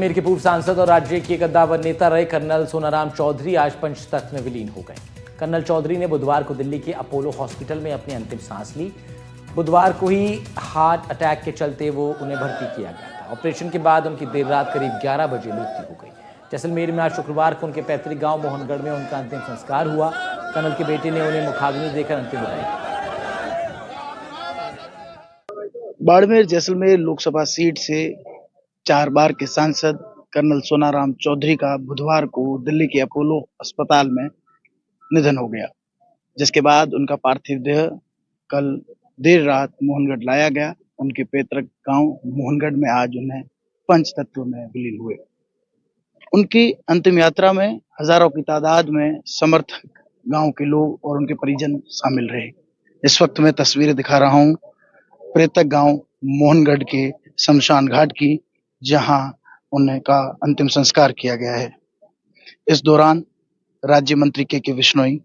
कश्मीर के पूर्व सांसद और राज्य के कद्दावर नेता रहे कर्नल सोनाराम चौधरी आज पंचतत्व में विलीन हो गए। कर्नल चौधरी ने बुधवार को दिल्ली के अपोलो हॉस्पिटल में अपनी अंतिम सांस ली। बुधवार को ही हार्ट अटैक के चलते उन्हें भर्ती किया गया था। ऑपरेशन के बाद उनकी देर रात करीब 11 बजे मृत्यु हो गई। जैसलमेर में आज शुक्रवार को उनके पैतृक गांव मोहनगढ़ में उनका अंतिम संस्कार हुआ। कर्नल के बेटे ने उन्हें मुखाग्नि देकर अंतिम विदाई दी। बाड़मेर जैसलमेर लोकसभा सीट से 4 बार के सांसद कर्नल सोनाराम चौधरी का बुधवार को दिल्ली के अपोलो अस्पताल में निधन हो गया, जिसके बाद उनका पार्थिव देह कल देर रात मोहनगढ़ लाया गया। उनके पैतृक गांव मोहनगढ़ में आज उन्हें पंचतत्व में विलीन हुए। उनकी अंतिम यात्रा में हजारों की तादाद में समर्थक, गांव के लोग और उनके परिजन शामिल रहे। इस वक्त मैं तस्वीरें दिखा रहा हूं पैतृक गांव मोहनगढ़ के शमशान घाट की, जहां उनका अंतिम संस्कार किया गया है। इस दौरान राज्य मंत्री के विश्नोई,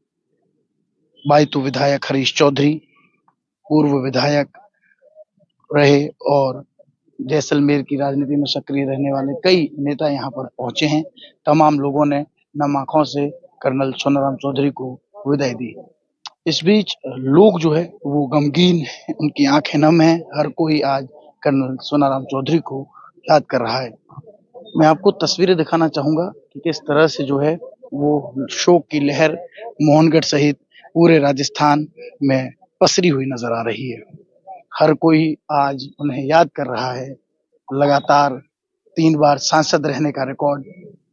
बायतू विधायक हरीश चौधरी, पूर्व विधायक रहे और जैसलमेर की राजनीति में सक्रिय रहने वाले कई नेता यहां पर पहुंचे हैं। तमाम लोगों ने नम आंखों से कर्नल सोनाराम चौधरी को विदाई दी। इस बीच लोग जो है वो गमगीन है, उनकी आंखें नम हैं। हर कोई आज कर्नल सोनाराम चौधरी को याद कर रहा है। मैं आपको तस्वीरें दिखाना चाहूंगा कि किस तरह से जो है वो शोक की लहर मोहनगढ़ सहित पूरे राजस्थान में पसरी हुई नजर आ रही है। हर कोई आज उन्हें याद कर रहा है। लगातार 3 बार सांसद रहने का रिकॉर्ड,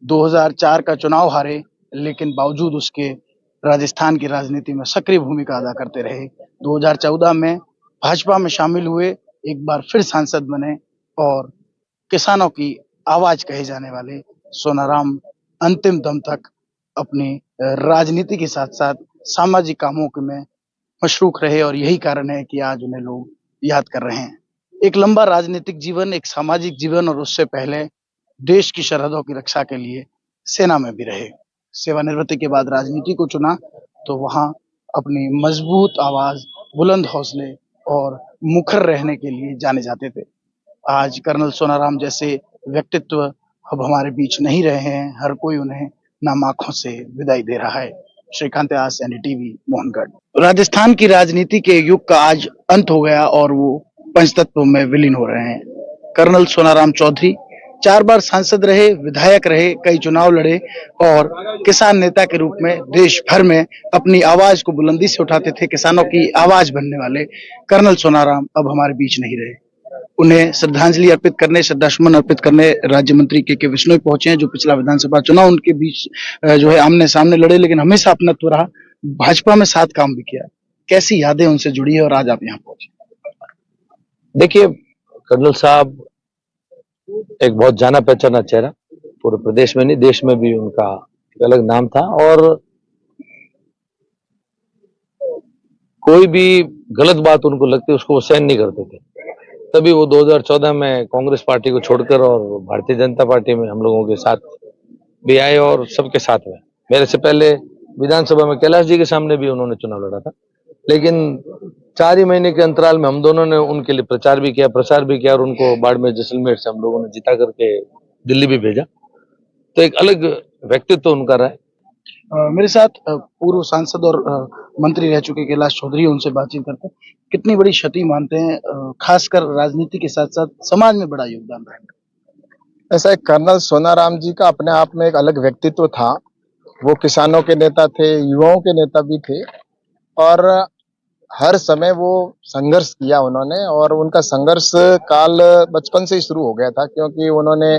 2004 का चुनाव हारे, लेकिन बावजूद उसके राजस्थान की राजनीति में सक्रिय भूमिका अदा करते रहे। 2014 में भाजपा में शामिल हुए, एक बार फिर सांसद बने और किसानों की आवाज कहे जाने वाले सोनाराम अंतिम दम तक अपनी राजनीति के साथ साथ सामाजिक कामों में मशरूक रहे और यही कारण है कि आज उन्हें लोग याद कर रहे हैं। एक लंबा राजनीतिक जीवन, एक सामाजिक जीवन और उससे पहले देश की सरहदों की रक्षा के लिए सेना में भी रहे। सेवानिवृत्ति के बाद राजनीति को चुना तो वहां अपनी मजबूत आवाज, बुलंद हौसले और मुखर रहने के लिए जाने जाते थे। आज कर्नल सोनाराम जैसे व्यक्तित्व अब हमारे बीच नहीं रहे हैं। हर कोई उन्हें नम आंखों से विदाई दे रहा है। श्रीकांत व्यास, एनडीटीवी, मोहनगढ़। राजस्थान की राजनीति के युग का आज अंत हो गया और वो पंचतत्व में विलीन हो रहे हैं। कर्नल सोनाराम चौधरी 4 बार सांसद रहे, विधायक रहे, कई चुनाव लड़े और किसान नेता के रूप में देश भर में अपनी आवाज को बुलंदी से उठाते थे। किसानों की आवाज बनने वाले कर्नल सोनाराम अब हमारे बीच नहीं रहे। उन्हें श्रद्धांजलि अर्पित करने, श्रद्धासुमन अर्पित करने राज्य मंत्री के विश्नोई पहुंचे हैं, जो पिछला विधानसभा चुनाव उनके बीच जो है आमने सामने लड़े, लेकिन हमेशा अपनत्व रहा, भाजपा में साथ काम भी किया। कैसी यादें उनसे जुड़ी है और आज आप यहाँ पहुंचे? देखिए, कर्नल साहब एक बहुत जाना पहचाना चेहरा, पूरे प्रदेश में नहीं देश में भी उनका एक अलग नाम था और कोई भी गलत बात उनको लगती उसको वो सहन नहीं करते थे। तभी वो 2014 में कांग्रेस पार्टी को छोड़कर और भारतीय जनता पार्टी में हम लोगों के साथ भी आए और सबके साथ में। मेरे से पहले विधानसभा में कैलाश जी के सामने भी उन्होंने चुनाव लड़ा था, लेकिन 4 ही महीने के अंतराल में हम दोनों ने उनके लिए प्रचार भी किया, प्रसार भी किया और उनको बाड़मेर जैसलमेर से हम लोगों ने जिता करके दिल्ली भी भेजा। तो एक अलग व्यक्तित्व उनका रहा है। मेरे साथ पूर्व सांसद और मंत्री रह चुके कैलाश चौधरी, उनसे बातचीत करते हैं। कितनी बड़ी क्षति मानते हैं, खासकर राजनीति के साथ साथ समाज में बड़ा योगदान रहा है? ऐसा एक कर्नल सोनाराम जी का अपने आप में एक अलग व्यक्तित्व था। वो किसानों के नेता थे, युवाओं के नेता भी थे और हर समय वो संघर्ष किया उन्होंने और उनका संघर्ष काल बचपन से ही शुरू हो गया था, क्योंकि उन्होंने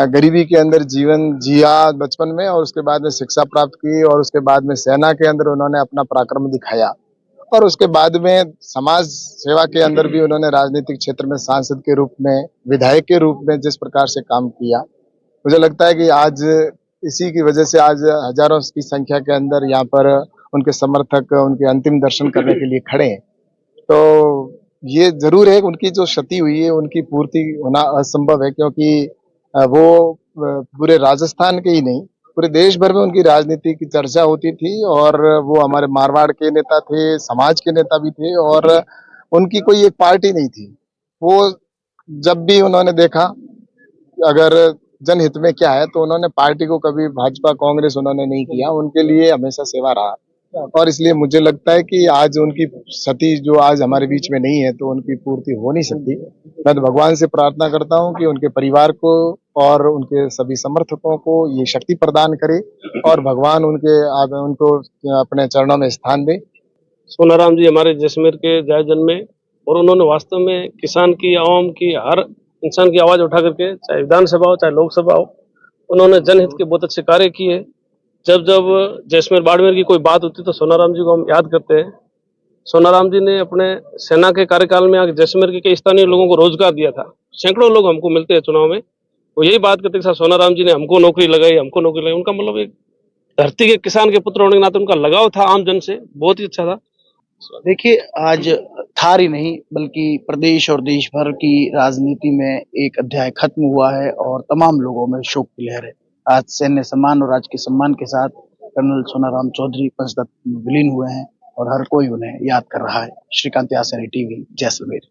गरीबी के अंदर जीवन जिया बचपन में और उसके बाद में शिक्षा प्राप्त की और उसके बाद में सेना के अंदर उन्होंने अपना पराक्रम दिखाया और उसके बाद में समाज सेवा के अंदर भी उन्होंने राजनीतिक क्षेत्र में सांसद के रूप में, विधायक के रूप में जिस प्रकार से काम किया, मुझे लगता है कि आज इसी की वजह से आज हजारों की संख्या के अंदर यहाँ पर उनके समर्थक उनके अंतिम दर्शन करने के लिए खड़े हैं। तो ये जरूर है उनकी जो क्षति हुई है उनकी पूर्ति होना असंभव है, क्योंकि वो पूरे राजस्थान के ही नहीं पूरे देश भर में उनकी राजनीति की चर्चा होती थी और वो हमारे मारवाड़ के नेता थे, समाज के नेता भी थे और उनकी कोई एक पार्टी नहीं थी। वो जब भी उन्होंने देखा, अगर जनहित में क्या है, तो उन्होंने पार्टी को कभी भाजपा कांग्रेस उन्होंने नहीं किया, उनके लिए हमेशा सेवा रहा। और इसलिए मुझे लगता है कि आज उनकी सती जो आज हमारे बीच में नहीं है, तो उनकी पूर्ति हो नहीं सकती। मैं तो भगवान से प्रार्थना करता हूं कि उनके परिवार को और उनके सभी समर्थकों को ये शक्ति प्रदान करे और भगवान उनको अपने चरणों में स्थान दे। सोनाराम जी हमारे जैसलमेर के जाय जन्मे और उन्होंने वास्तव में किसान की, आवाम की, हर इंसान की आवाज उठा करके, चाहे विधानसभा हो चाहे लोकसभा हो, उन्होंने जनहित के बहुत अच्छे कार्य किए। जब जब जैसलमेर बाड़मेर की कोई बात होती तो सोनाराम जी को हम याद करते हैं। सोनाराम जी ने अपने सेना के कार्यकाल में आगे जैसलमेर के कई स्थानीय लोगों को रोजगार दिया था। सैकड़ों लोग हमको मिलते हैं चुनाव में, वो यही बात करते हैं सोनाराम जी ने हमको नौकरी लगाई, हमको नौकरी लगाई। उनका मतलब एक धरती के किसान के पुत्र होने के नाते उनका लगाव था आम जन से, बहुत ही अच्छा था। देखिए, आज थार ही नहीं बल्कि प्रदेश और देश भर की राजनीति में एक अध्याय खत्म हुआ है और तमाम लोगों में शोक की लहर है। आज सैन्य सम्मान और राजकीय सम्मान के साथ कर्नल सोनाराम चौधरी पंचतत्व में विलीन हुए हैं और हर कोई उन्हें याद कर रहा है। श्रीकांत यासरी, टीवी, जैसलमेर।